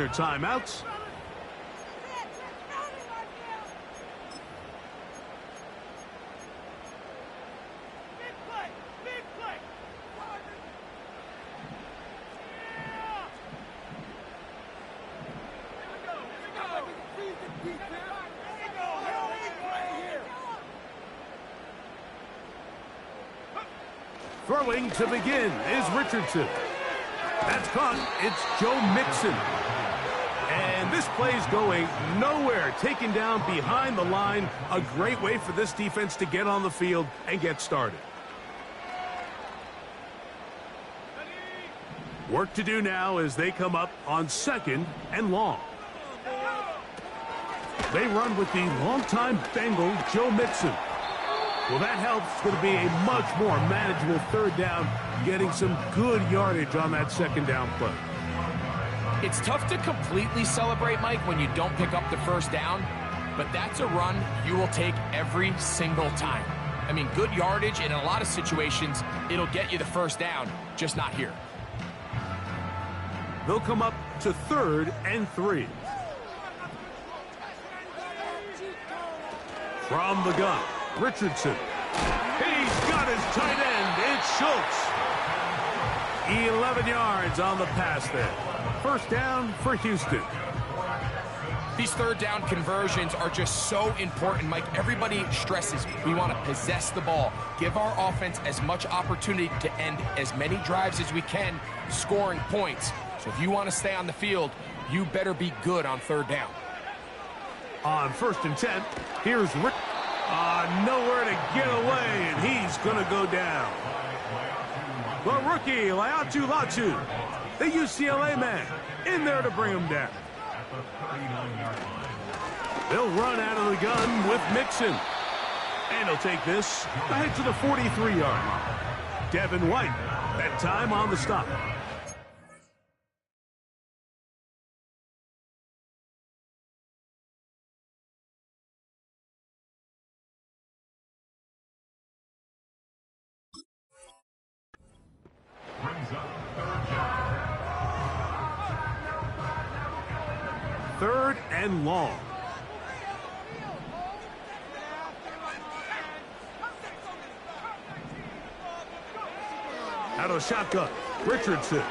their timeouts. Throwing to begin is Richardson. That's caught. It's Joe Mixon. And this play's going nowhere. Taken down behind the line. A great way for this defense to get on the field and get started. Work to do now as they come up on 2nd and long. They run with the longtime Bengal, Joe Mixon. Well, that helps. It's going to be a much more manageable 3rd down, getting some good yardage on that 2nd down play. It's tough to completely celebrate, Mike, when you don't pick up the 1st down, but that's a run you will take every single time. I mean, good yardage, and in a lot of situations, it'll get you the 1st down, just not here. They'll come up to 3rd and 3. From the gun, Richardson. He's got his tight end. It's Schultz. 11 yards on the pass there. 1st down for Houston. These 3rd down conversions are just so important, Mike. Everybody stresses we want to possess the ball, give our offense as much opportunity to end as many drives as we can, scoring points. So if you want to stay on the field, you better be good on 3rd down. On 1st and 10, here's Rick. Nowhere to get away, and he's going to go down. The rookie, Leauge, the UCLA man, in there to bring him down. They'll run out of the gun with Mixon. And he'll take this ahead to the 43-yard line. Devin White, that time on the stop. Third and long. Out of shotgun, Richardson.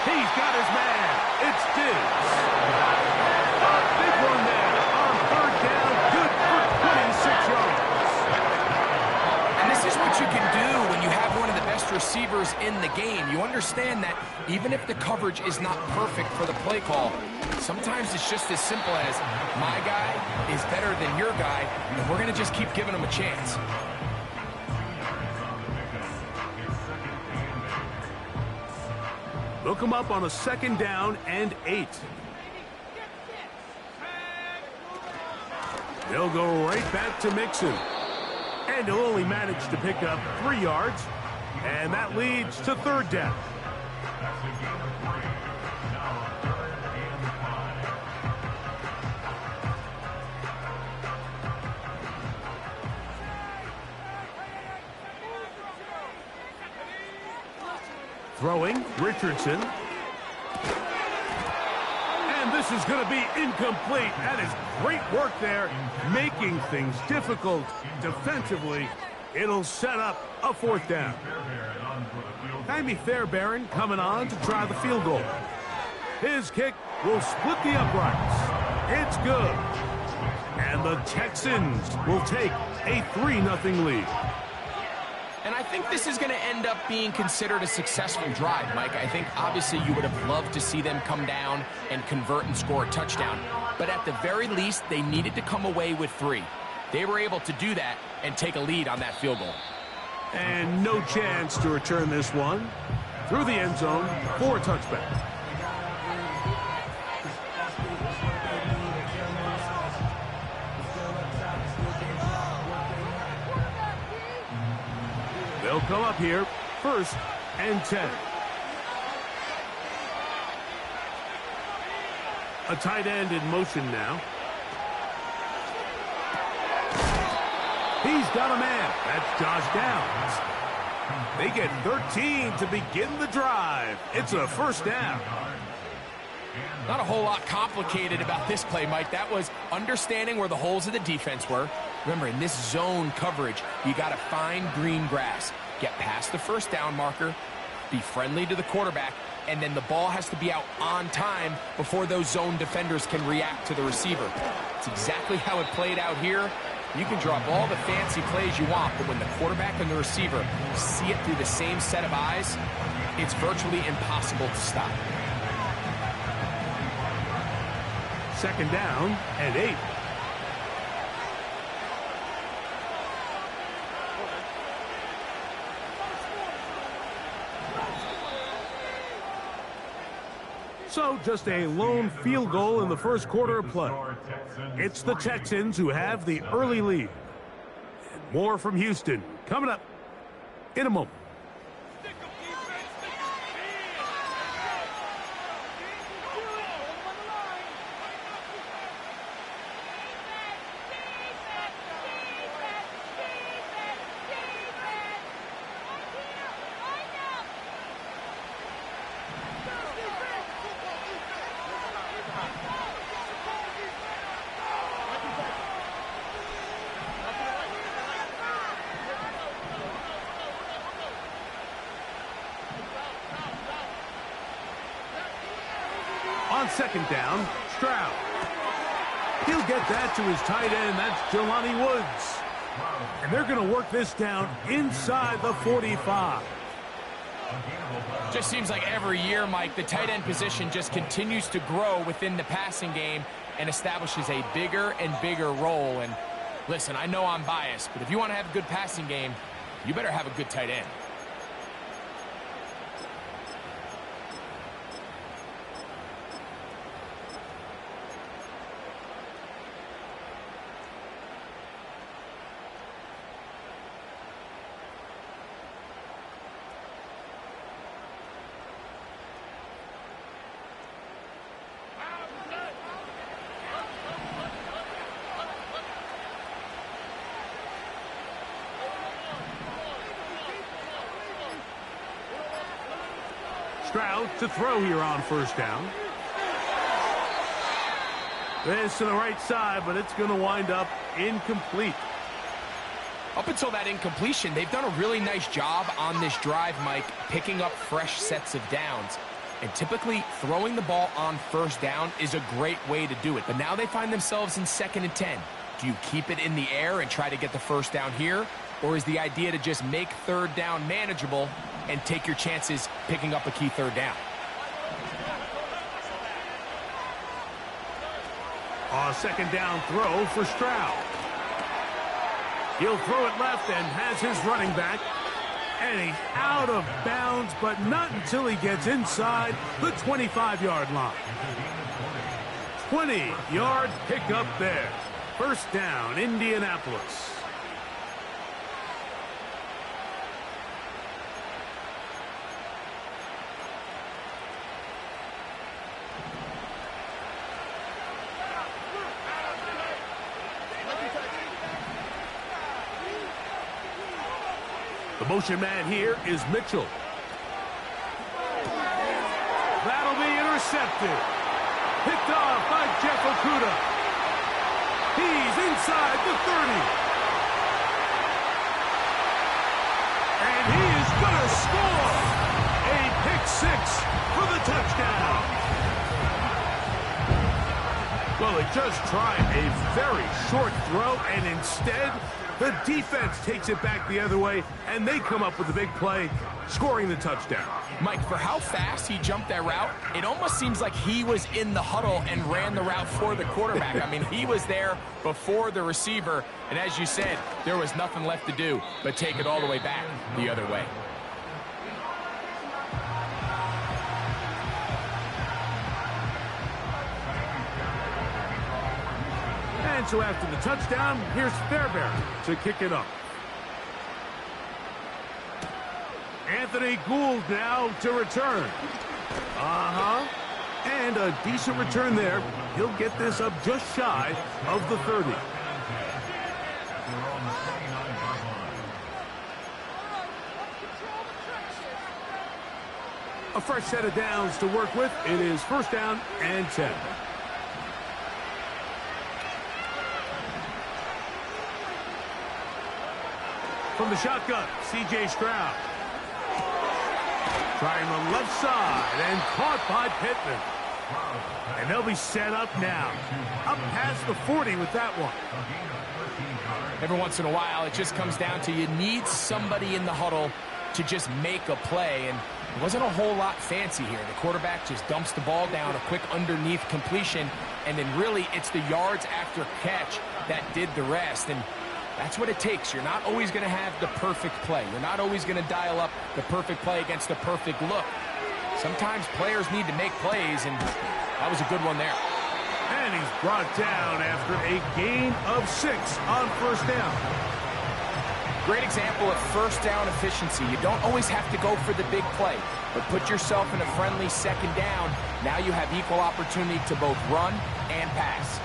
He's got his man. It's Diggs. A big one there on 3rd down. Good for 26 yards. And this is what you can do when you have one of the best receivers in the game. You understand that even if the coverage is not perfect for the play call, sometimes it's just as simple as my guy is better than your guy, and we're going to just keep giving him a chance. They'll come up on a 2nd down and 8. They'll go right back to Mixon. And he'll only manage to pick up 3 yards. And that leads to 3rd down. Throwing, Richardson. And this is going to be incomplete. That is great work there, making things difficult defensively. It'll set up a 4th down. Jaime Fairbairn coming on to try the field goal. His kick will split the uprights. It's good. And the Texans will take a 3-0 lead. And I think this is going to end up being considered a successful drive, Mike. I think obviously you would have loved to see them come down and convert and score a touchdown. But at the very least, they needed to come away with 3. They were able to do that and take a lead on that field goal. And no chance to return this one through the end zone for a touchback. They'll come up here, 1st and 10. A tight end in motion now. He's got a man. That's Josh Downs. They get 13 to begin the drive. It's a first down. Not a whole lot complicated about this play, Mike. That was understanding where the holes of the defense were. Remember, in this zone coverage, you got to find green grass. Get past the first down marker, be friendly to the quarterback, and then the ball has to be out on time before those zone defenders can react to the receiver. It's exactly how it played out here. You can draw up all the fancy plays you want, but when the quarterback and the receiver see it through the same set of eyes, it's virtually impossible to stop. Second down and 8. So just a lone field goal in the first quarter of play. It's the Texans who have the early lead. And more from Houston coming up in a moment. On second down, Stroud. He'll get that to his tight end. That's Jelani Woods. And they're going to work this down inside the 45. Just seems like every year, Mike, the tight end position just continues to grow within the passing game and establishes a bigger and bigger role. And listen, I know I'm biased, but if you want to have a good passing game, you better have a good tight end. Stroud to throw here on first down. This to the right side, but it's going to wind up incomplete. Up until that incompletion, they've done a really nice job on this drive, Mike, picking up fresh sets of downs. And typically, throwing the ball on first down is a great way to do it. But now they find themselves in 2nd and 10. Do you keep it in the air and try to get the first down here? Or is the idea to just make third down manageable and take your chances picking up a key third down? A second down throw for Stroud. He'll throw it left and has his running back. And he's out of bounds, but not until he gets inside the 25-yard line. 20-yard pickup there. First down, Indianapolis. The motion man here is Mitchell. That'll be intercepted. Picked off by Jeff Okudah. He's inside the 30. And he is going to score. A pick six for the touchdown. Well, they just tried a very short throw, and instead, the defense takes it back the other way, and they come up with a big play, scoring the touchdown. Mike, for how fast he jumped that route, it almost seems like he was in the huddle and ran the route for the quarterback. I mean, he was there before the receiver, and as you said, there was nothing left to do but take it all the way back the other way. And so after the touchdown, here's Fairbairn to kick it up. Anthony Gould now to return. And a decent return there. He'll get this up just shy of the 30. A fresh set of downs to work with. It is first down and 10. From the shotgun, C.J. Stroud. Trying the left side and caught by Pittman. And they'll be set up now. Up past the 40 with that one. Every once in a while, it just comes down to you need somebody in the huddle to just make a play. And it wasn't a whole lot fancy here. The quarterback just dumps the ball down, a quick underneath completion, and then really it's the yards after catch that did the rest. And that's what it takes. You're not always going to have the perfect play. You're not always going to dial up the perfect play against the perfect look. Sometimes players need to make plays, and that was a good one there. And he's brought down after a gain of 6 on first down. Great example of first down efficiency. You don't always have to go for the big play, but put yourself in a friendly second down. Now you have equal opportunity to both run and pass.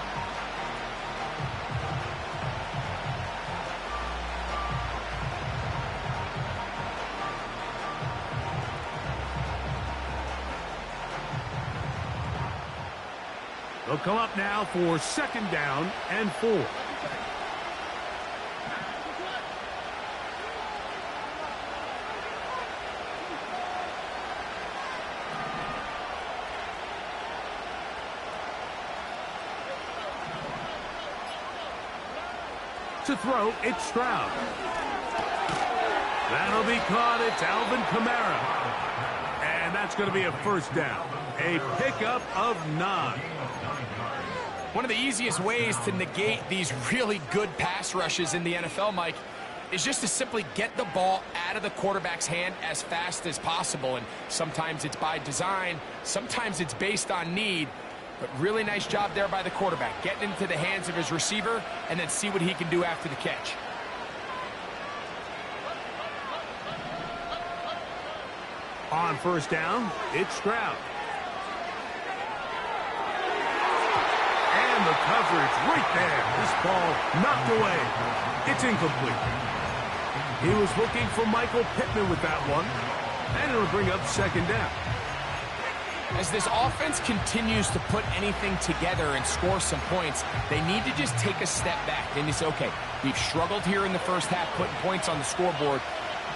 They'll come up now for second down and 4. To throw, it's Stroud. That'll be caught. It's Alvin Kamara. And that's going to be a first down. A pickup of 9. One of the easiest ways to negate these really good pass rushes in the NFL, Mike, is just to simply get the ball out of the quarterback's hand as fast as possible. And sometimes it's by design, sometimes it's based on need. But really nice job there by the quarterback, getting into the hands of his receiver and then see what he can do after the catch. On first down, it's Stroud. And the coverage right there. This ball knocked away. It's incomplete. He was looking for Michael Pittman with that one. And it'll bring up second down. As this offense continues to put anything together and score some points, they need to just take a step back. They need to say, okay, we've struggled here in the first half putting points on the scoreboard.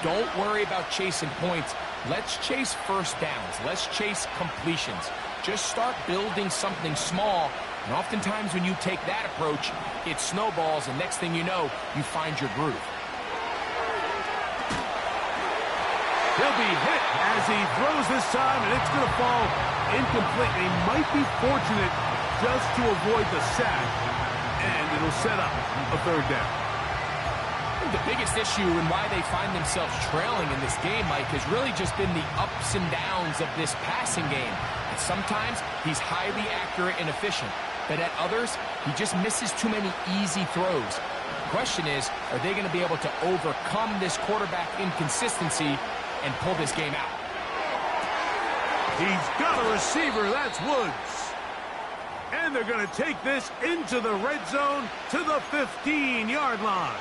Don't worry about chasing points. Let's chase first downs. Let's chase completions. Just start building something small. And oftentimes when you take that approach, it snowballs, and next thing you know, you find your groove. He'll be hit as he throws this time, and it's going to fall incomplete. He might be fortunate just to avoid the sack, and it'll set up a third down. The biggest issue and why they find themselves trailing in this game, Mike, has really just been the ups and downs of this passing game. And sometimes he's highly accurate and efficient, but at others, he just misses too many easy throws. The question is, are they going to be able to overcome this quarterback inconsistency and pull this game out? He's got a receiver. That's Woods. And they're going to take this into the red zone to the 15-yard line.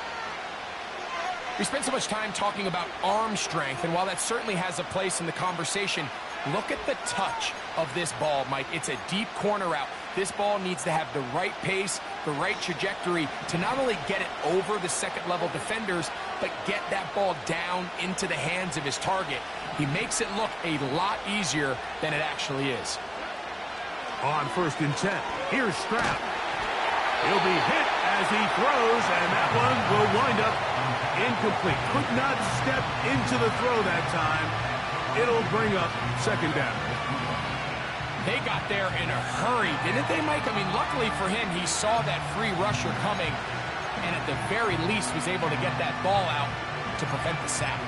We spent so much time talking about arm strength, and while that certainly has a place in the conversation, look at the touch of this ball, Mike. It's a deep corner route. This ball needs to have the right pace, the right trajectory to not only get it over the second-level defenders, but get that ball down into the hands of his target. He makes it look a lot easier than it actually is. On first and 10, here's Stroud. He'll be hit as he throws, and that one will wind up incomplete. Could not step into the throw that time. It'll bring up second down. They got there in a hurry, didn't they, Mike? I mean, luckily for him, he saw that free rusher coming, and at the very least was able to get that ball out to prevent the sack.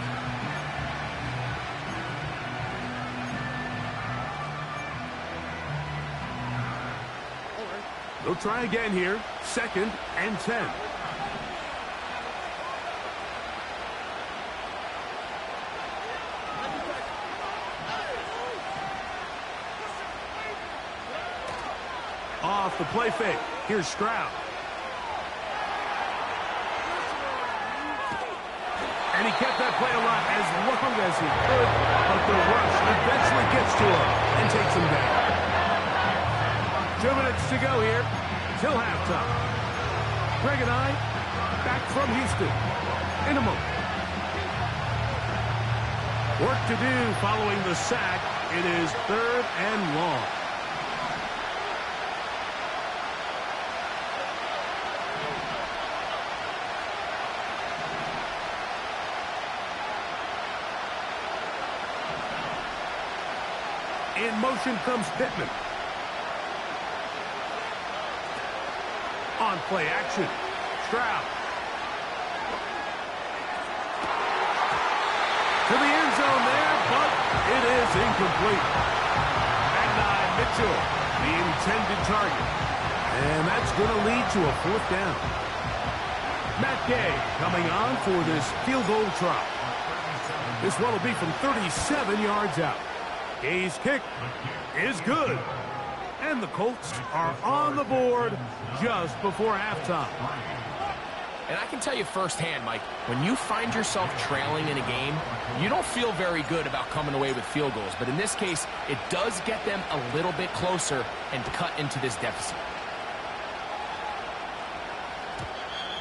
They'll try again here. Second and 10. Off the play fake. Here's Stroud. And he kept that play alive as long as he could, but the rush eventually gets to him and takes him down. 2 minutes to go here till halftime. Greg and I back from Houston in a moment. Work to do following the sack. It is 3rd and long. In motion comes Pittman. On play action, Stroud. To the end zone there, but it is incomplete. Magni Mitchell, the intended target. And that's going to lead to a 4th down. Matt Gay coming on for this field goal try. This one will be from 37 yards out. Gay's kick is good. And the Colts are on the board just before halftime. And I can tell you firsthand, Mike, when you find yourself trailing in a game, you don't feel very good about coming away with field goals. But in this case, it does get them a little bit closer and cut into this deficit.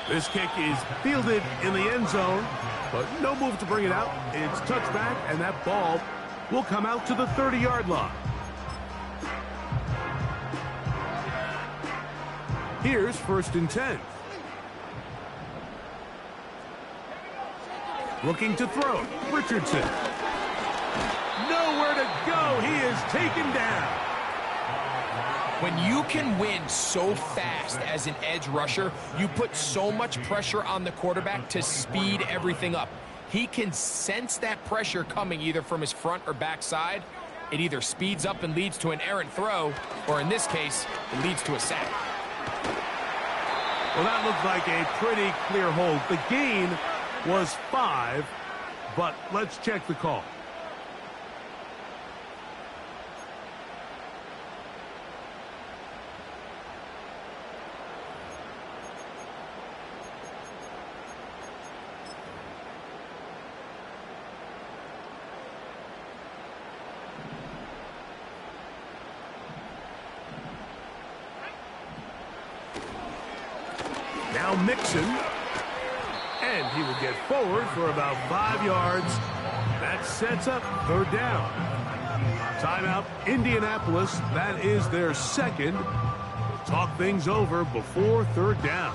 This kick is fielded in the end zone, but no move to bring it out. It's touchback, and that ball will come out to the 30-yard line. Here's 1st and 10. Looking to throw. Richardson. Nowhere to go. He is taken down. When you can win so fast as an edge rusher, you put so much pressure on the quarterback to speed everything up. He can sense that pressure coming either from his front or back side. It either speeds up and leads to an errant throw, or in this case, it leads to a sack. Well, that looked like a pretty clear hold. The gain was 5, but let's check the call. Now Mixon, and he will get forward for about 5 yards. That sets up 3rd down. Timeout, Indianapolis. That is their 2nd. Talk things over before 3rd down.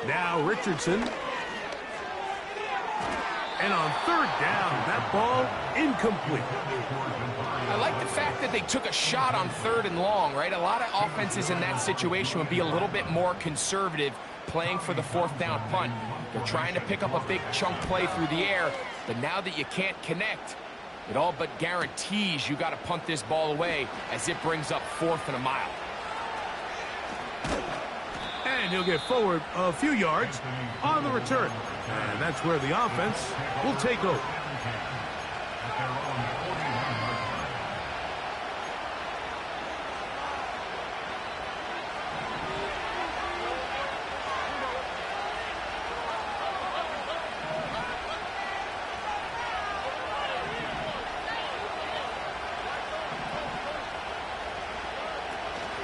Now Richardson. And on 3rd down, that ball incomplete. I like the fact that they took a shot on 3rd and long, right? A lot of offenses in that situation would be a little bit more conservative playing for the 4th down punt. They're trying to pick up a big chunk play through the air, but now that you can't connect, it all but guarantees you got to punt this ball away as it brings up 4th and a mile. And he'll get forward a few yards on the return. And that's where the offense will take over.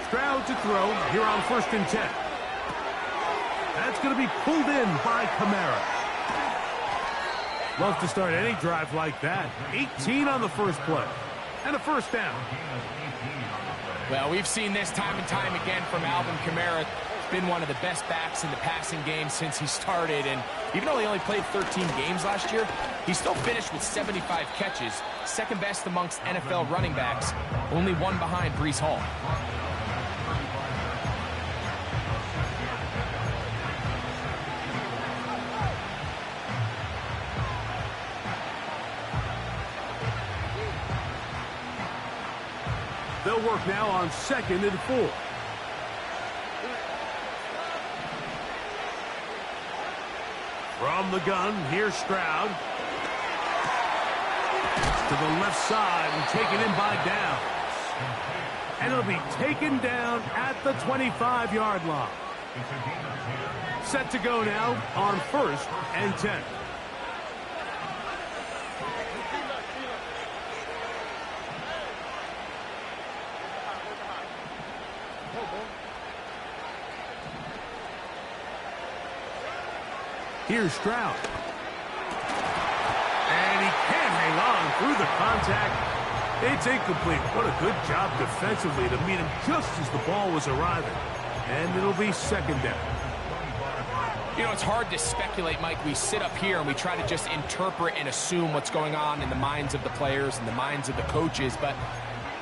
Stroud to throw here on 1st and 10. That's going to be pulled in by Kamara. Love to start any drive like that. 18 on the first play. And a 1st down. Well, we've seen this time and time again from Alvin Kamara. He's been one of the best backs in the passing game since he started. And even though he only played 13 games last year, he still finished with 75 catches. 2nd best amongst NFL running backs. Only 1 behind Breece Hall. They'll work now on 2nd and 4. From the gun, here's Stroud. To the left side and taken in by Downs. and it'll be taken down at the 25-yard line. Set to go now on 1st and 10. Here's Stroud. And he can't hang on through the contact. It's incomplete. What a good job defensively to meet him just as the ball was arriving. And it'll be 2nd down. You know, it's hard to speculate, Mike. We sit up here and we try to just interpret and assume what's going on in the minds of the players and the minds of the coaches, but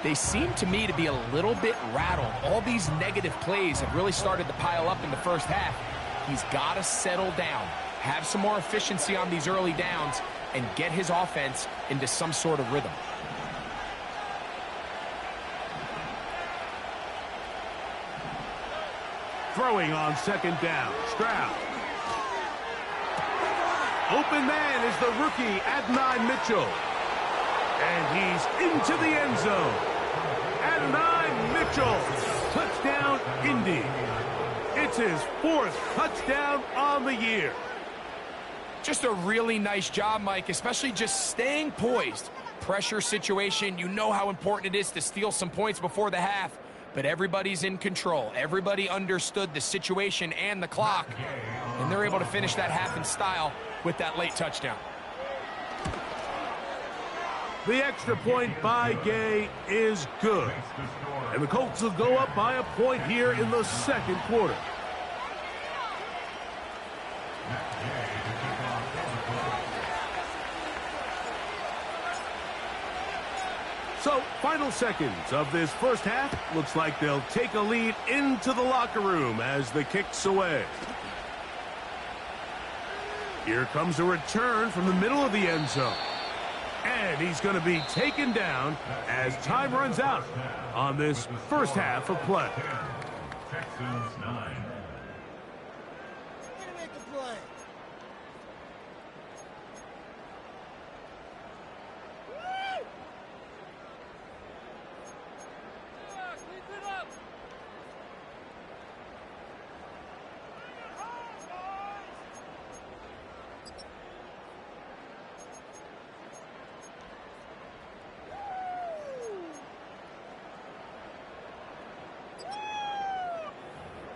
they seem to me to be a little bit rattled. All these negative plays have really started to pile up in the first half. He's got to settle down, have some more efficiency on these early downs, and get his offense into some sort of rhythm. Throwing on 2nd down, Stroud. Open man is the rookie Adonai Mitchell. And he's into the end zone. Adonai Mitchell. Touchdown, Indy. It's his 4th touchdown on the year. Just a really nice job, Mike, especially just staying poised. Pressure situation, you know how important it is to steal some points before the half, but everybody's in control. Everybody understood the situation and the clock, and they're able to finish that half in style with that late touchdown. The extra point by Gay is good. And the Colts will go up by a point here in the 2nd quarter. So, final seconds of this first half. Looks like they'll take a lead into the locker room as the kick's away. Here comes a return from the middle of the end zone. And he's going to be taken down as time runs out on this first half of play. Texans 9.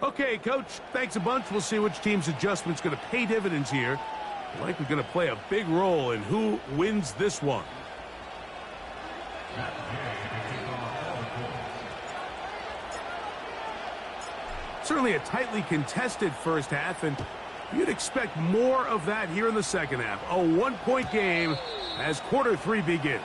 Okay, Coach, thanks a bunch. We'll see which team's adjustment's going to pay dividends here. Likely going to play a big role in who wins this one. Certainly a tightly contested first half, and you'd expect more of that here in the second half. A one-point game as quarter 3 begins.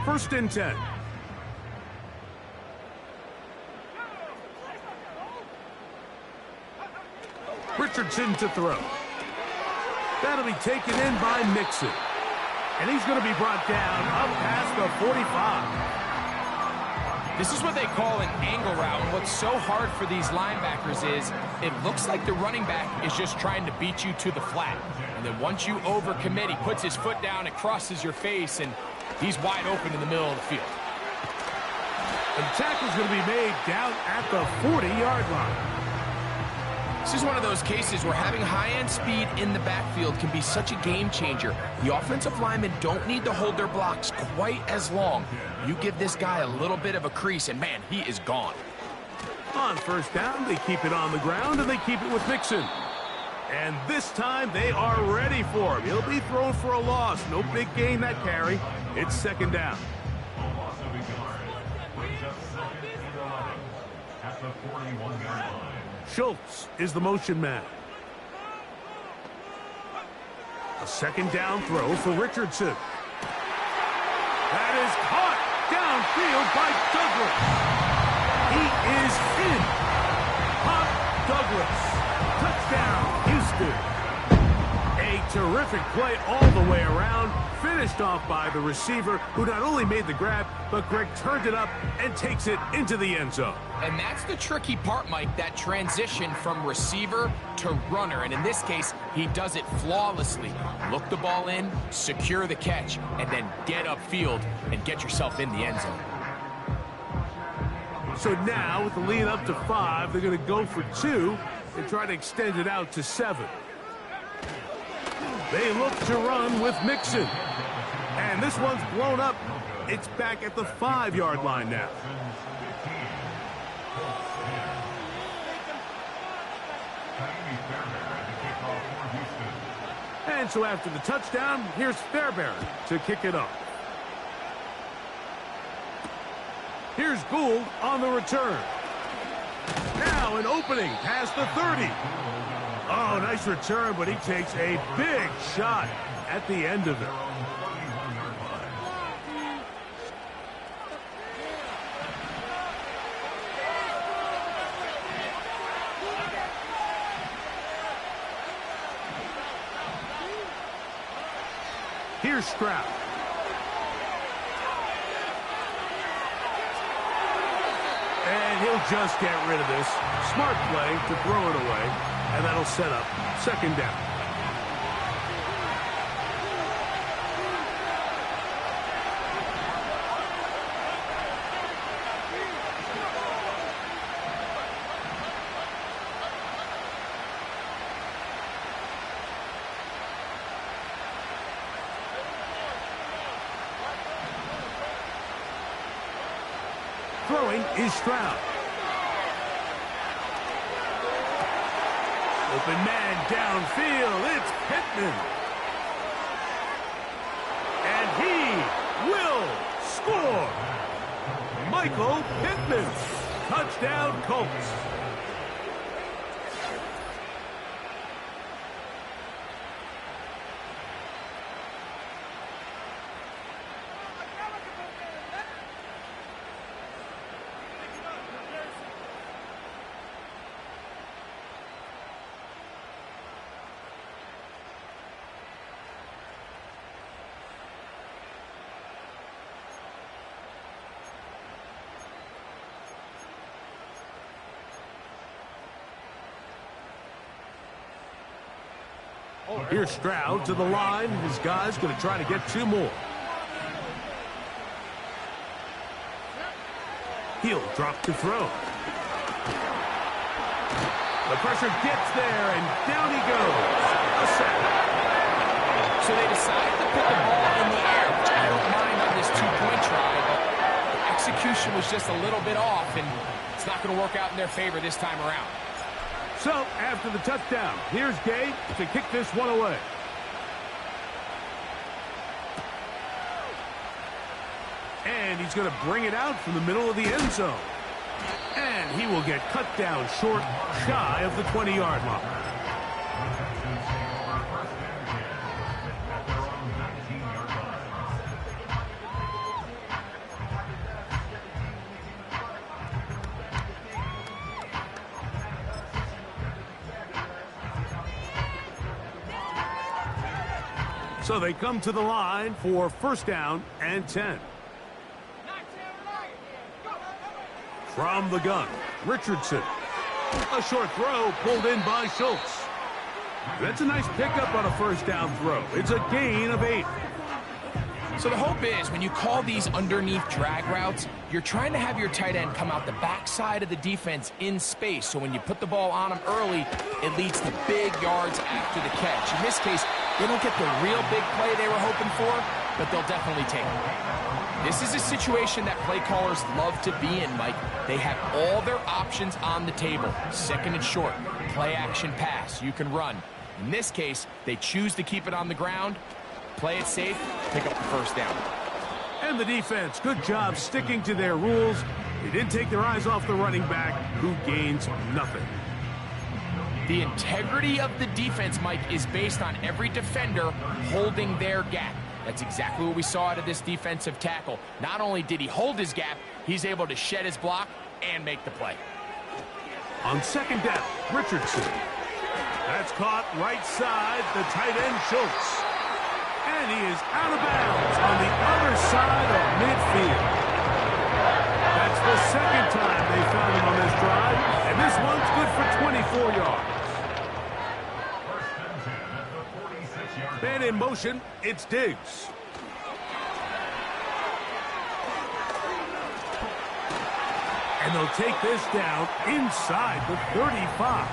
First and 10. Richardson to throw. That'll be taken in by Mixon. And he's going to be brought down up past the 45. This is what they call an angle route. And what's so hard for these linebackers is it looks like the running back is just trying to beat you to the flat. And then once you overcommit, he puts his foot down, it crosses your face, and he's wide open in the middle of the field. And the tackle's going to be made down at the 40-yard line. This is one of those cases where having high-end speed in the backfield can be such a game changer. The offensive linemen don't need to hold their blocks quite as long. You give this guy a little bit of a crease, and man, he is gone. On first down, they keep it on the ground, and they keep it with Mixon. And this time, they are ready for him. He'll be thrown for a loss. No big gain that carry. It's second down. At the 41-yard line. Schultz is the motion man. A second down throw for Richardson. That is caught downfield by Douglas. He is in. Hunt Douglas. Touchdown, Houston. A terrific play all the way around, finished off by the receiver, who not only made the grab, but Greg turned it up and takes it into the end zone. And that's the tricky part, Mike, that transition from receiver to runner. And in this case, he does it flawlessly. Look the ball in, secure the catch, and then get upfield and get yourself in the end zone. So now, with the lead up to 5, they're going to go for 2 and try to extend it out to 7. They look to run with Mixon. And this one's blown up. It's back at the 5-yard line now. And so after the touchdown, here's Fairbairn to kick it off. Here's Gould on the return. Now an opening past the 30. Oh, nice return, but he takes a big shot at the end of it. Here's Stroud. And he'll just get rid of this. Smart play to throw it away, and that'll set up 2nd down. Throwing is Stroud. Open man downfield. It's Pittman. And he will score. Michael Pittman. Touchdown, Colts. Here's Stroud to the line. His guy's going to try to get 2 more. He'll drop to throw. The pressure gets there, and down he goes. A sack. So they decided to put the ball in the air, which I don't mind on this 2-point try, but the execution was just a little bit off, and it's not going to work out in their favor this time around. So, after the touchdown, here's Gay to kick this one away. And he's going to bring it out from the middle of the end zone. And he will get cut down short, shy of the 20-yard line. So they come to the line for 1st down and 10. From the gun, Richardson. A short throw pulled in by Schultz. That's a nice pickup on a 1st down throw. It's a gain of 8. So the hope is when you call these underneath drag routes, you're trying to have your tight end come out the backside of the defense in space. So when you put the ball on him early, it leads to big yards after the catch. In this case, they don't get the real big play they were hoping for, but they'll definitely take it. This is a situation that play callers love to be in, Mike. They have all their options on the table. 2nd and short, play action pass, you can run. In this case, they choose to keep it on the ground, play it safe, pick up the 1st down. And the defense, good job sticking to their rules. They didn't take their eyes off the running back, who gains nothing. The integrity of the defense, Mike, is based on every defender holding their gap. That's exactly what we saw out of this defensive tackle. Not only did he hold his gap, he's able to shed his block and make the play. On 2nd down, Richardson. That's caught right side, the tight end Schultz. And he is out of bounds on the other side of midfield. That's the second time they found him on this drive, and this one's good for 24 yards. Man in motion, it's Diggs. And they'll take this down inside the 35.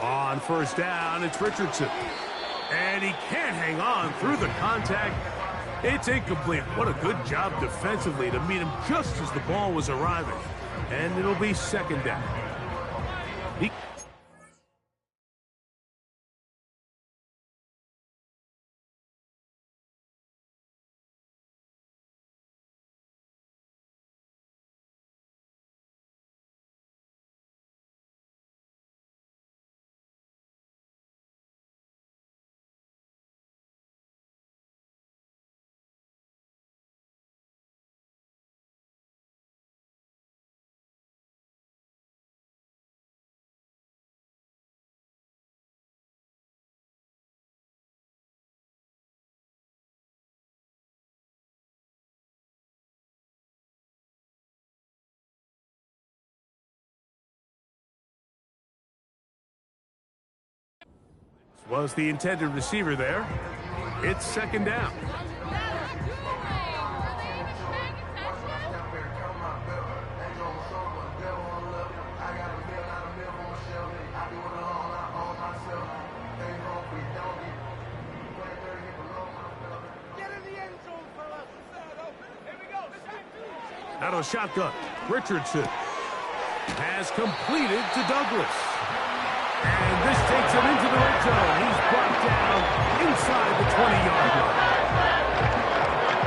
On first down, it's Richardson. And he can't hang on through the contact. It's incomplete. What a good job defensively to meet him just as the ball was arriving. And it'll be second down. Was the intended receiver there. It's second down. Now a shotgun. Richardson has completed to Douglas. And this takes him into the red zone. He's brought down inside the 20-yard line.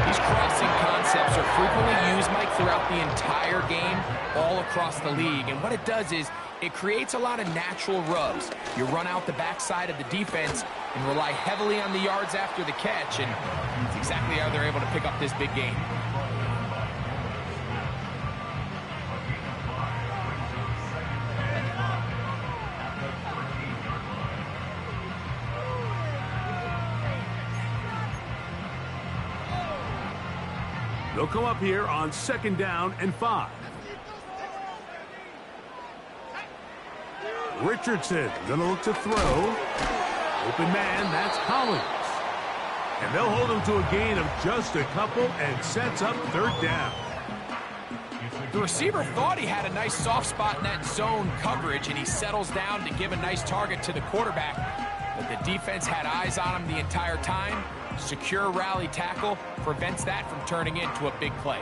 These crossing concepts are frequently used, Mike, throughout the entire game, all across the league. And what it does is it creates a lot of natural rubs. You run out the backside of the defense and rely heavily on the yards after the catch. And that's exactly how they're able to pick up this big game. They'll come up here on second down and 5. Richardson gonna look to throw. Open man, that's Collins. And they'll hold him to a gain of just a couple and sets up third down. The receiver thought he had a nice soft spot in that zone coverage, and he settles down to give a nice target to the quarterback. But the defense had eyes on him the entire time. Secure rally tackle prevents that from turning into a big play.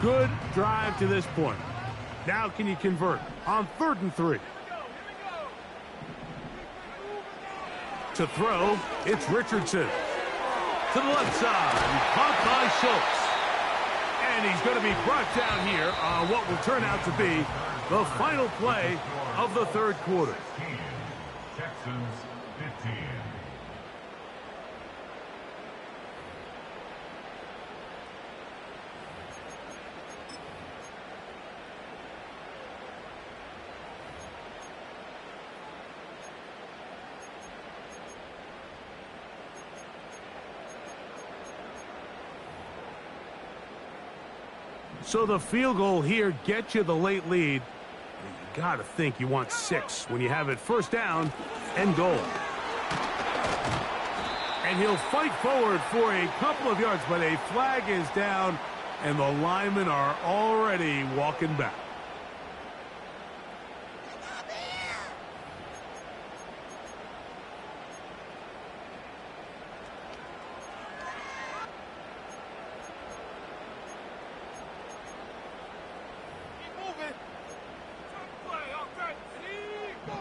Good drive to this point. Now can you convert on 3rd and 3? To throw, it's Richardson. To the left side, caught by Schultz. And he's going to be brought down here on what will turn out to be the final play of the 3rd quarter. Texans 15. So the field goal here gets you the late lead. You got to think you want 6 when you have it first down and goal. And he'll fight forward for a couple of yards, but a flag is down, and the linemen are already walking back.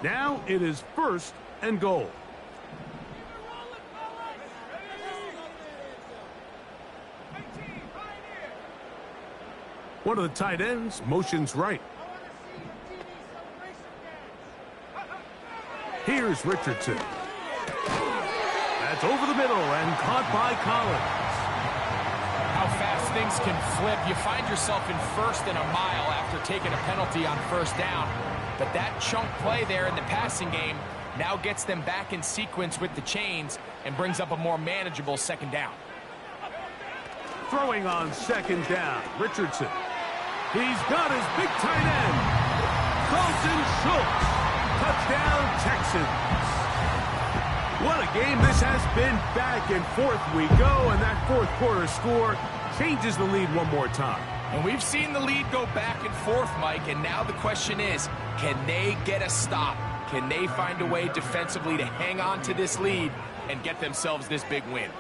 Now it is 1st and goal. One of the tight ends motions right. Here's Richardson. That's over the middle and caught by Collins. How fast things can flip. You find yourself in first and a mile after taking a penalty on first down. But that chunk play there in the passing game now gets them back in sequence with the chains and brings up a more manageable second down. Throwing on second down, Richardson. He's got his big tight end, Colton Schultz. Touchdown, Texans. What a game this has been. Back and forth we go, and that fourth quarter score changes the lead one more time. And we've seen the lead go back and forth, Mike, and now the question is, can they get a stop? Can they find a way defensively to hang on to this lead and get themselves this big win?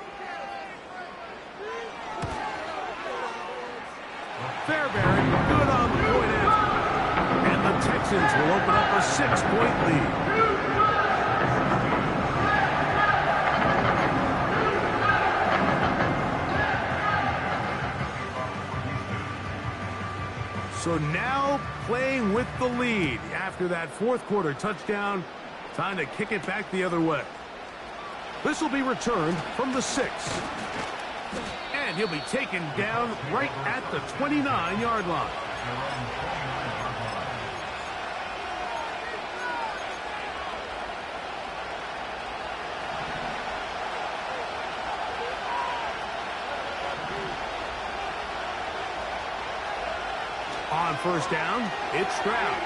Fairbairn, good on the point after. And the Texans will open up a 6-point lead. So now playing with the lead after that fourth quarter touchdown. Time to kick it back the other way. This will be returned from the 6. And he'll be taken down right at the 29-yard line. On first down, it's Stroud.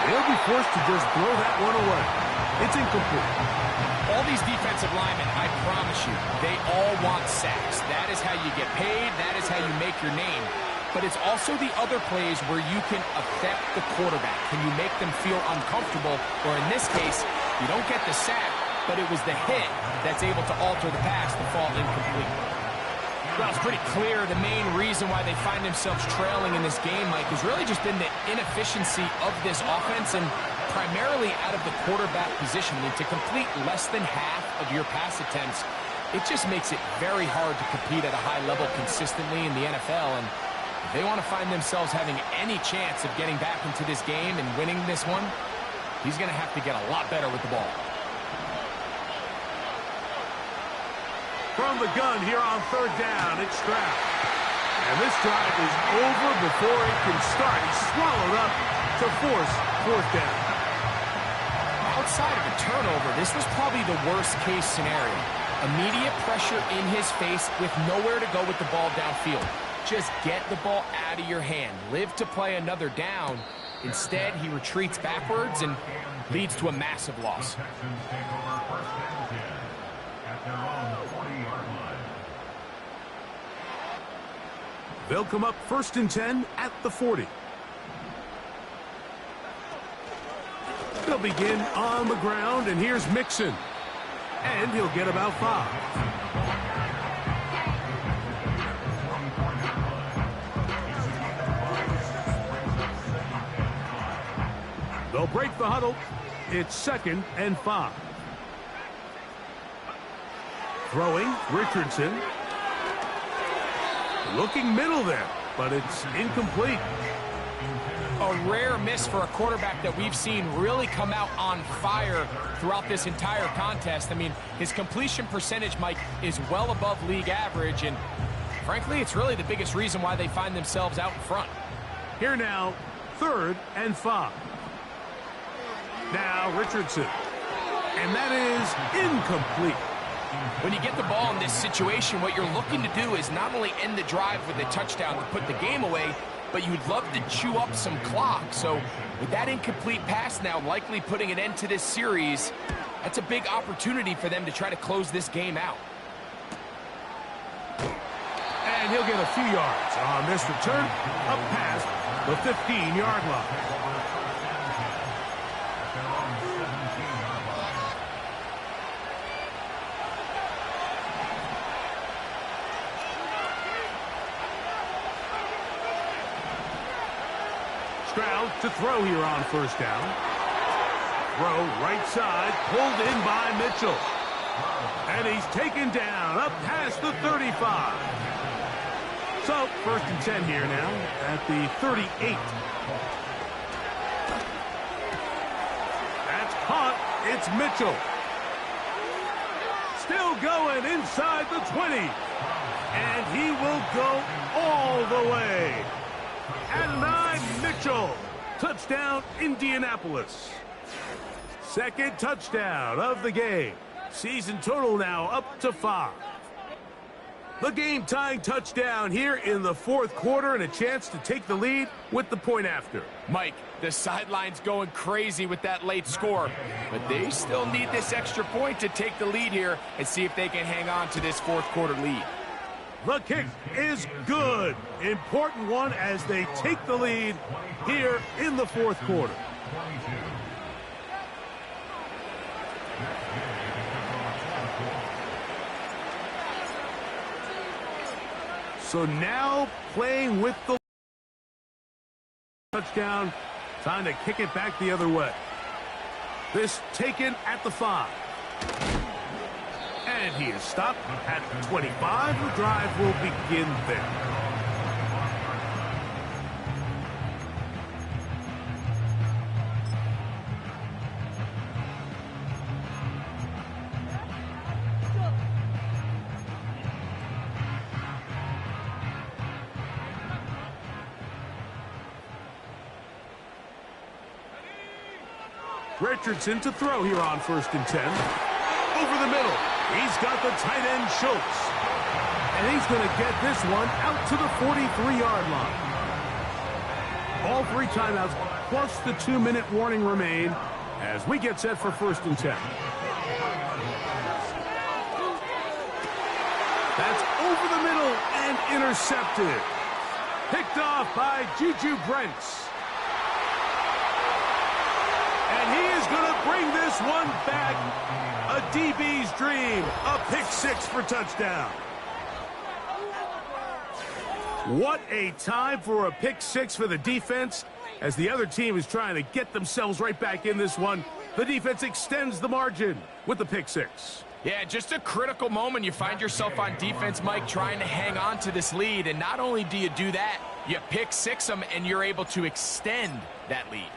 They'll be forced to just throw that one away. It's incomplete. All these defensive linemen, I promise you, they all want sacks. That is how you get paid. That is how you make your name. But it's also the other plays where you can affect the quarterback. Can you make them feel uncomfortable? Or in this case, you don't get the sack, but it was the hit that's able to alter the pass to fall incomplete. Well, it's pretty clear the main reason why they find themselves trailing in this game, Mike, has really just been the inefficiency of this offense and primarily out of the quarterback position. I mean, to complete less than half of your pass attempts, it just makes it very hard to compete at a high level consistently in the NFL. And if they want to find themselves having any chance of getting back into this game and winning this one, he's going to have to get a lot better with the ball. From the gun here on third down, it's Stroud. And this drive is over before it can start. He's swallowed up to force fourth down. Outside of a turnover, this was probably the worst-case scenario. Immediate pressure in his face with nowhere to go with the ball downfield. Just get the ball out of your hand. Live to play another down. Instead, he retreats backwards and leads to a massive loss. They'll come up 1st and 10 at the 40. They'll begin on the ground, and here's Mixon. And he'll get about 5. They'll break the huddle. It's 2nd and 5. Throwing, Richardson. Looking middle there, but it's incomplete. A rare miss for a quarterback that we've seen really come out on fire throughout this entire contest. I mean, his completion percentage, Mike, is well above league average, and frankly, it's really the biggest reason why they find themselves out in front. Here now, 3rd and 5. Now Richardson, and that is incomplete. When you get the ball in this situation, what you're looking to do is not only end the drive with a touchdown to put the game away, but you'd love to chew up some clock. So with that incomplete pass now likely putting an end to this series, that's a big opportunity for them to try to close this game out. And he'll get a few yards on this return up past the 15-yard line. Stroud to throw here on first down. Throw right side, pulled in by Mitchell. And he's taken down up past the 35. So 1st and 10 here now at the 38. It's Mitchell. Still going inside the 20. And he will go all the way. Adonai Mitchell. Touchdown, Indianapolis. Second touchdown of the game. Season total now up to 5. The game-tying touchdown here in the fourth quarter and a chance to take the lead with the point after. Mike, the sideline's going crazy with that late score, but they still need this extra point to take the lead here and see if they can hang on to this fourth quarter lead. The kick is good. Important one as they take the lead here in the fourth quarter. So now playing with the touchdown, time to kick it back the other way. This taken at the 5. And he is stopped at the 25. The drive will begin there. Richardson to throw here on 1st and 10. Over the middle. He's got the tight end Schultz. And he's going to get this one out to the 43-yard line. All 3 timeouts plus the 2-minute warning remain as we get set for 1st and 10. That's over the middle and intercepted. Picked off by Juju Brents. And he is going to bring this one back. A DB's dream. A pick 6 for touchdown. What a time for a pick 6 for the defense. As the other team is trying to get themselves right back in this one, the defense extends the margin with the pick 6. Yeah, just a critical moment. You find yourself on defense, Mike, trying to hang on to this lead. And not only do you do that, you pick 6 them, and you're able to extend that lead.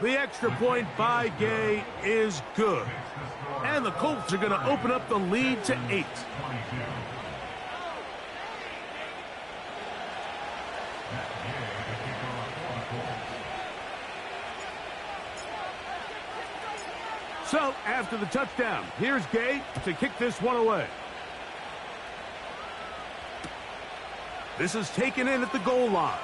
The extra point by Gay is good. And the Colts are going to open up the lead to 8. So, after the touchdown, here's Gay to kick this one away. This is taken in at the goal line.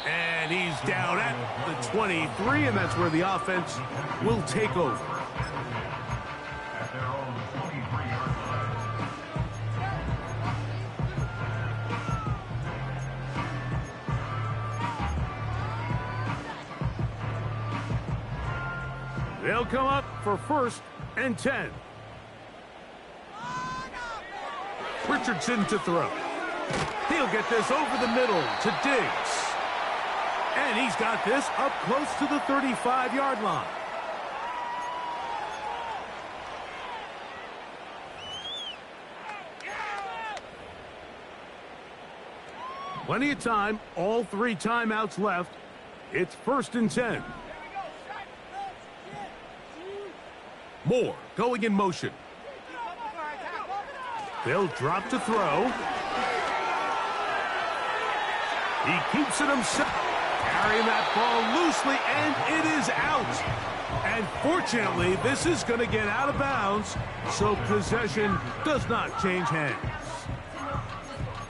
And he's down at the 23, and that's where the offense will take over. At their own 23-yard line. They'll come up for 1st and 10. Richardson to throw. He'll get this over the middle to Diggs. And he's got this up close to the 35-yard line. Plenty of time, all 3 timeouts left. It's 1st and 10. Moore going in motion. They'll drop to throw. He keeps it himself. Carrying that ball loosely, and it is out. And fortunately, this is going to get out of bounds, so possession does not change hands.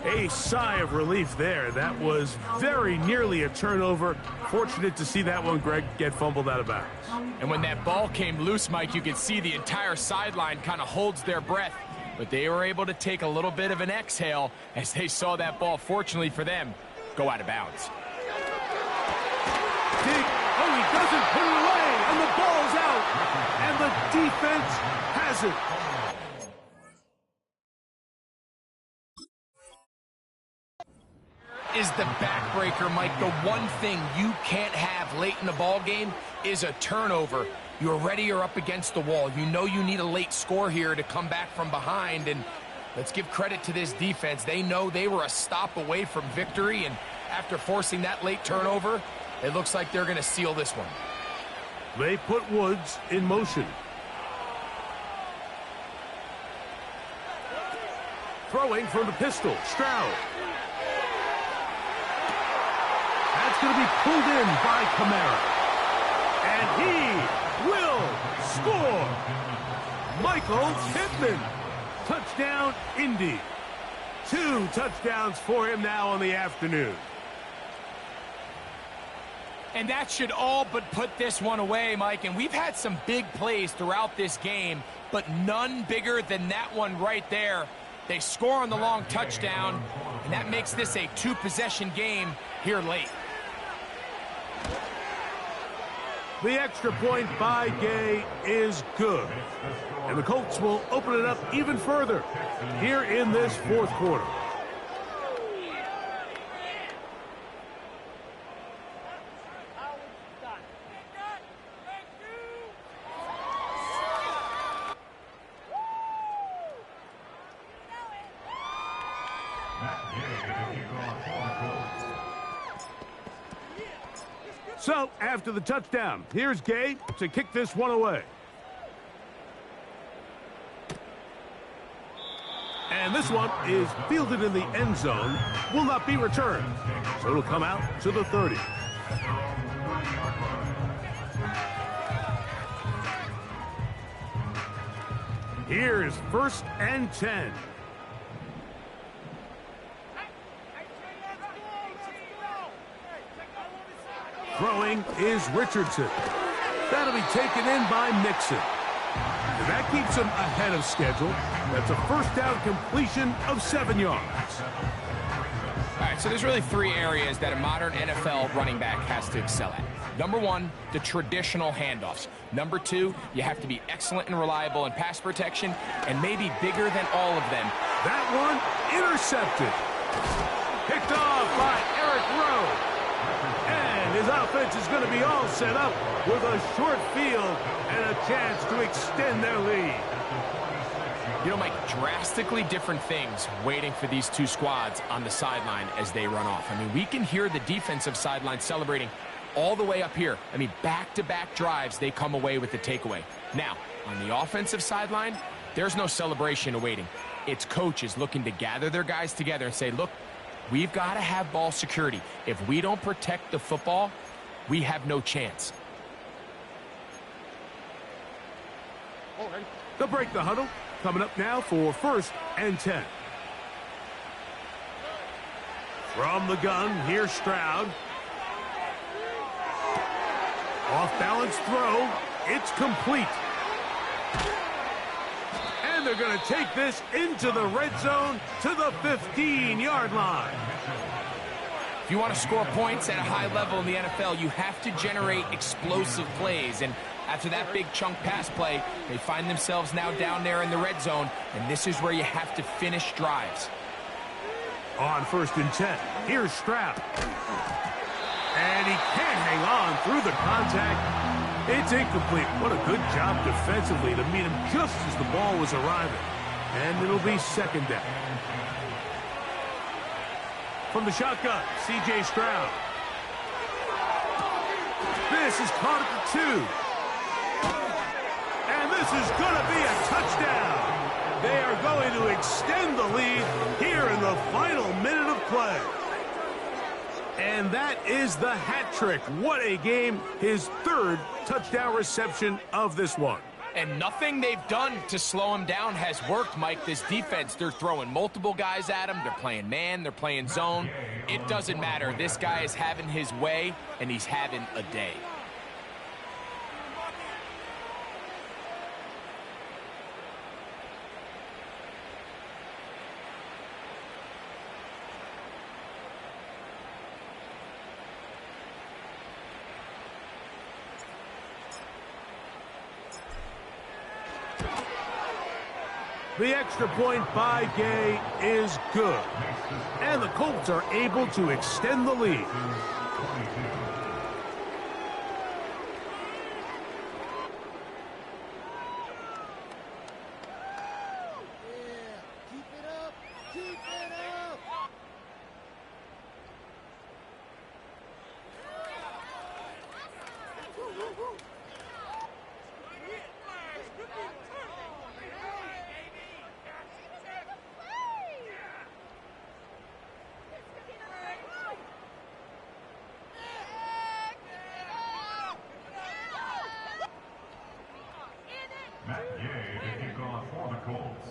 A sigh of relief there. That was very nearly a turnover. Fortunate to see that one, Greg, get fumbled out of bounds. And when that ball came loose, Mike, you could see the entire sideline kind of holds their breath. But they were able to take a little bit of an exhale as they saw that ball, fortunately for them, go out of bounds. Oh, he doesn't put it away, and the ball's out, and the defense has it. Is the backbreaker, Mike. The one thing you can't have late in the ball game is a turnover. You're ready, you're up against the wall. You know you need a late score here to come back from behind, and let's give credit to this defense. They know they were a stop away from victory, and after forcing that late turnover, It looks like they're going to seal this one. They put Woods in motion. Throwing from the pistol, Stroud. That's going to be pulled in by Kamara. And he will score. Michael Pittman. Touchdown, Indy. 2 touchdowns for him now on the afternoon. And that should all but put this one away, Mike. And we've had some big plays throughout this game, but none bigger than that one right there. They score on the long touchdown, and that makes this a 2-possession game here late. The extra point by Gay is good. And the Colts will open it up even further here in this fourth quarter. So, after the touchdown, here's Gay to kick this one away. And this one is fielded in the end zone, will not be returned. So it'll come out to the 30. Here's 1st and 10. Throwing is Richardson. That'll be taken in by Mixon. And that keeps him ahead of schedule. That's a first down completion of 7 yards. All right, so there's really 3 areas that a modern NFL running back has to excel at. Number 1, the traditional handoffs. Number 2, you have to be excellent and reliable in pass protection, and maybe bigger than all of them. That one intercepted. Picked off by Eric Rowe. And his offense is going to be all set up with a short field and a chance to extend their lead. You know, Mike, drastically different things waiting for these 2 squads on the sideline as they run off. I mean, we can hear the defensive sideline celebrating all the way up here. I mean, back-to-back drives, they come away with the takeaway. Now, on the offensive sideline, there's no celebration awaiting. It's coaches looking to gather their guys together and say, look, we've got to have ball security. If we don't protect the football, we have no chance. They'll break the huddle. Coming up now for 1st and 10. From the gun, here's Stroud. Off-balance throw. It's complete. And they're going to take this into the red zone to the 15-yard line. If you want to score points at a high level in the NFL, you have to generate explosive plays. And after that big chunk pass play, they find themselves now down there in the red zone, and this is where you have to finish drives. On 1st and 10, here's Stroud. And he can't hang on through the contact. It's incomplete. What a good job defensively to meet him just as the ball was arriving. And it'll be 2nd down. From the shotgun, C.J. Stroud. This is caught at the 2. And this is going to be a touchdown. They are going to extend the lead here in the final minute of play. And that is the hat trick. What a game. His 3rd touchdown reception of this one. And nothing they've done to slow him down has worked, Mike. This defense, they're throwing multiple guys at him. They're playing man. They're playing zone. It doesn't matter. This guy is having his way, and he's having a day. The extra point by Gay is good. And the Colts are able to extend the lead. Matt Gay to kick off for the Colts.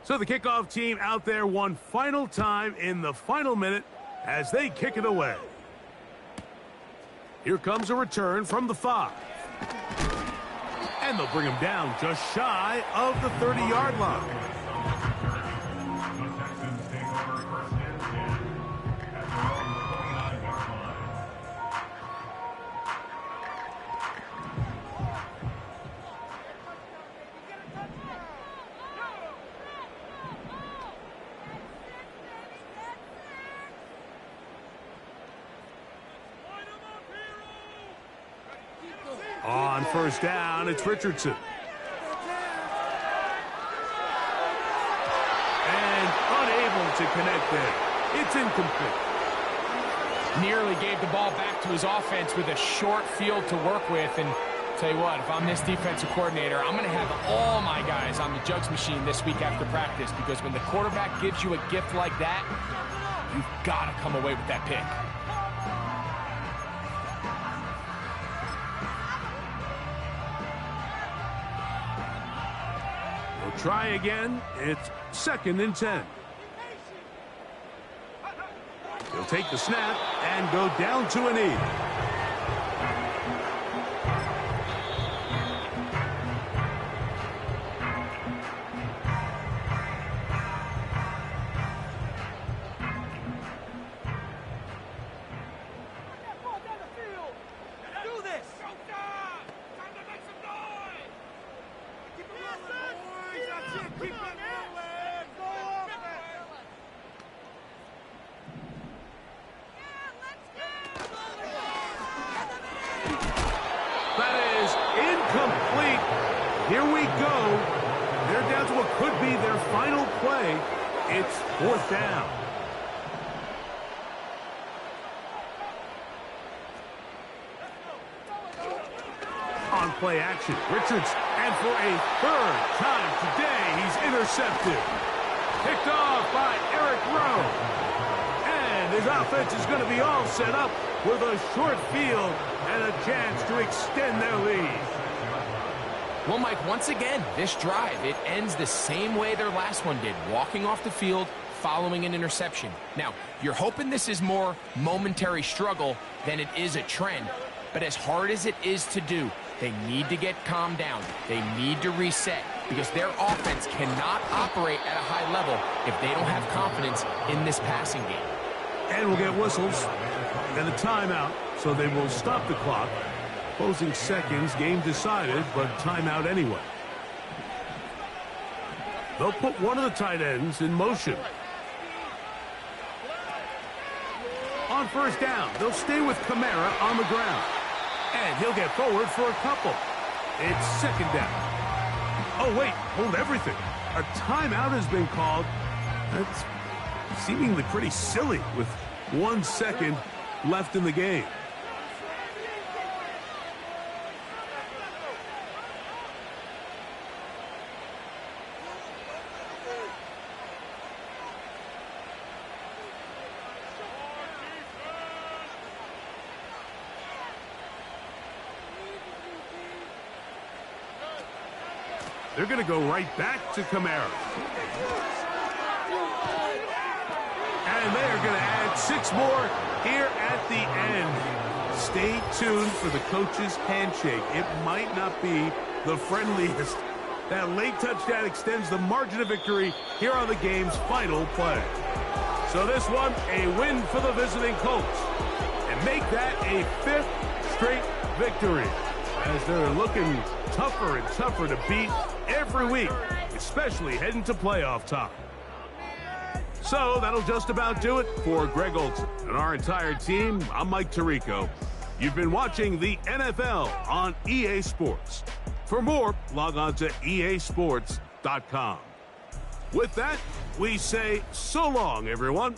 So the kickoff team out there one final time in the final minute as they kick it away. Here comes a return from the 5. And they'll bring him down just shy of the 30-yard line. The Texans take over first and 10 at their own 29-yard line. On first down, it's Richardson. And unable to connect there. It's incomplete. Nearly gave the ball back to his offense with a short field to work with. And tell you what, if I'm this defensive coordinator, I'm going to have all my guys on the jugs machine this week after practice, because when the quarterback gives you a gift like that, you've got to come away with that pick. We'll try again. It's 2nd and 10. He'll take the snap and go down to a knee. That is incomplete. Here we go. They're down to what could be their final play. It's 4th down. On play action, Richards, and for a 3rd time today, he's intercepted. Picked off by Eric Rowe. And his offense is going to be all set up with a short field and a chance to extend their lead. Well, Mike, once again, this drive, it ends the same way their last one did, walking off the field, following an interception. Now, you're hoping this is more momentary struggle than it is a trend, but as hard as it is to do, they need to get calmed down. They need to reset, because their offense cannot operate at a high level if they don't have confidence in this passing game. And we'll get whistles and a timeout, so they will stop the clock. Closing seconds, game decided, but timeout anyway. They'll put one of the tight ends in motion. On first down, they'll stay with Kamara on the ground. And he'll get forward for a couple. It's 2nd down. Oh, wait, hold everything. A timeout has been called. That's seemingly pretty silly with 1 second left in the game. They're going to go right back to Kamara. And they're going to add 6 more here at the end. Stay tuned for the coach's handshake. It might not be the friendliest. That late touchdown extends the margin of victory here on the game's final play. So this one, a win for the visiting Colts. And make that a 5th straight victory, as they're looking tougher and tougher to beat every week, especially heading to playoff time. So that'll just about do it for Greg Olson and our entire team. I'm Mike Tirico. You've been watching the NFL on EA Sports. For more, log on to easports.com. With that, we say so long, everyone.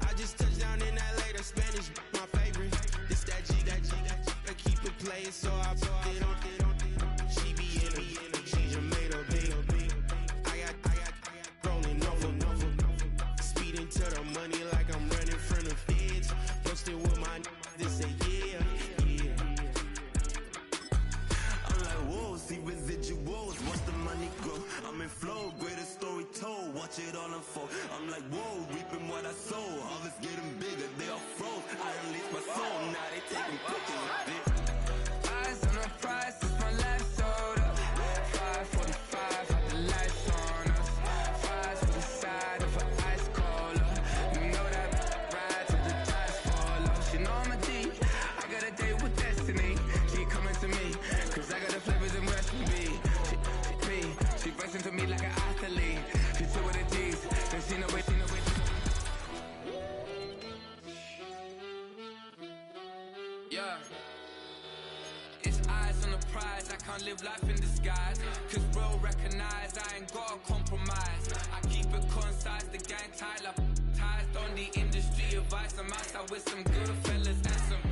I just touched down in LA, the Spanish, my favorite. This that G, I keep it playing, so I put it on. She be in it, she just made a big. I got rolling over, speeding to the money like I'm running from the feds. Posted with my they say yeah. I'm like, whoa, see residuals, watch the money grow. I'm in flow, greatest story told, watch it all unfold. I'm like, whoa, reaping what I sow. Harvest getting bigger, they all froze. I unleashed my soul, now they taking pictures of it. Eyes on the prize, it's my last soda. 5:45, had the lights on us. Fries to the side of an ice cola. You know that ride till the tires fall off. She know I'm a D, I got a date with destiny. She coming to me, cause I got the flavors and recipe. She racing to me like an athlete. She took with the D's, then she know it. Yeah. It's eyes on the prize, I can't live life in disguise. Cause bro recognize I ain't gotta compromise. I keep it concise, the gang tight like ties on the industry advice. I'm outside with some good fellas and some